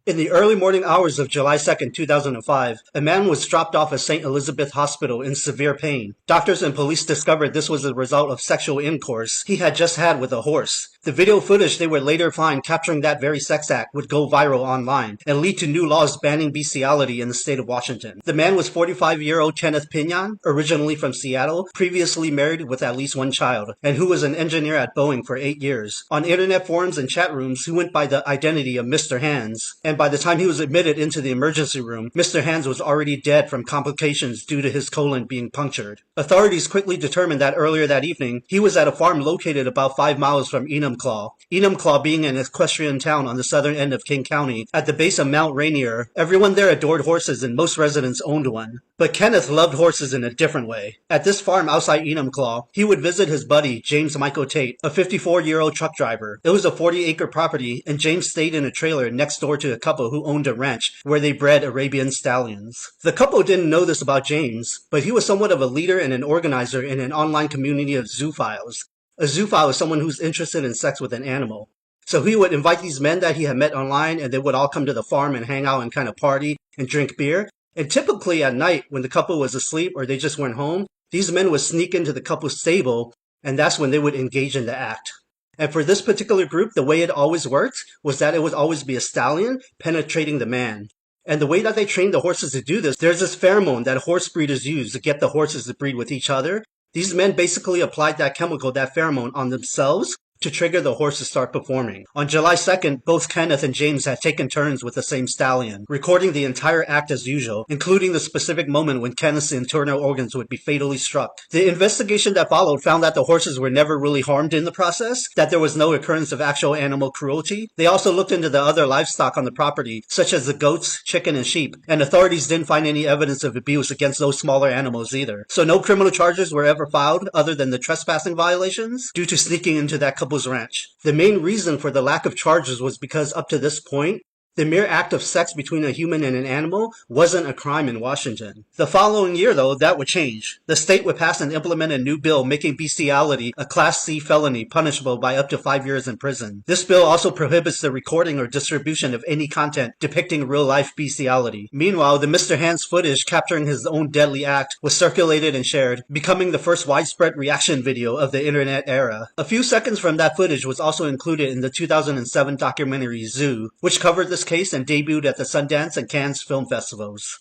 In the early morning hours of July 2nd, 2005, a man was dropped off at St. Elizabeth Hospital in severe pain. Doctors and police discovered this was a result of sexual intercourse he had just had with a horse. The video footage they would later find capturing that very sex act would go viral online and lead to new laws banning bestiality in the state of Washington. The man was 45-year-old Kenneth Pinion, originally from Seattle, previously married with at least one child, and who was an engineer at Boeing for 8 years. On internet forums and chat rooms, he went by the identity of Mr. Hands, and by the time he was admitted into the emergency room, Mr. Hands was already dead from complications due to his colon being punctured. Authorities quickly determined that earlier that evening, he was at a farm located about 5 miles from Enumclaw. Enumclaw being an equestrian town on the southern end of King County, at the base of Mount Rainier. Everyone there adored horses and most residents owned one. But Kenneth loved horses in a different way. At this farm outside Enumclaw, he would visit his buddy, James Michael Tate, a 54-year-old truck driver. It was a 40-acre property, and James stayed in a trailer next door to a couple who owned a ranch where they bred Arabian stallions. The couple didn't know this about James, but he was somewhat of a leader and an organizer in an online community of zoophiles. A zoophile is someone who's interested in sex with an animal. So he would invite these men that he had met online, and they would all come to the farm and hang out and kind of party and drink beer. And typically at night, when the couple was asleep or they just went home, these men would sneak into the couple's stable, and that's when they would engage in the act. And for this particular group, the way it always worked was that it would always be a stallion penetrating the man. And the way that they trained the horses to do this, there's this pheromone that horse breeders use to get the horses to breed with each other. These men basically applied that chemical, that pheromone, on themselves to trigger the horse to start performing. On July 2nd, both Kenneth and James had taken turns with the same stallion, recording the entire act as usual, including the specific moment when Kenneth's internal organs would be fatally struck. The investigation that followed found that the horses were never really harmed in the process, that there was no occurrence of actual animal cruelty. They also looked into the other livestock on the property, such as the goats, chicken, and sheep, and authorities didn't find any evidence of abuse against those smaller animals either. So no criminal charges were ever filed other than the trespassing violations due to sneaking into that couple's ranch. The main reason for the lack of charges was because up to this point, the mere act of sex between a human and an animal wasn't a crime in Washington. The following year, though, that would change. The state would pass and implement a new bill making bestiality a Class C felony punishable by up to 5 years in prison. This bill also prohibits the recording or distribution of any content depicting real-life bestiality. Meanwhile, the Mr. Hands footage capturing his own deadly act was circulated and shared, becoming the first widespread reaction video of the internet era. A few seconds from that footage was also included in the 2007 documentary Zoo, which covered this case and debuted at the Sundance and Cannes film festivals.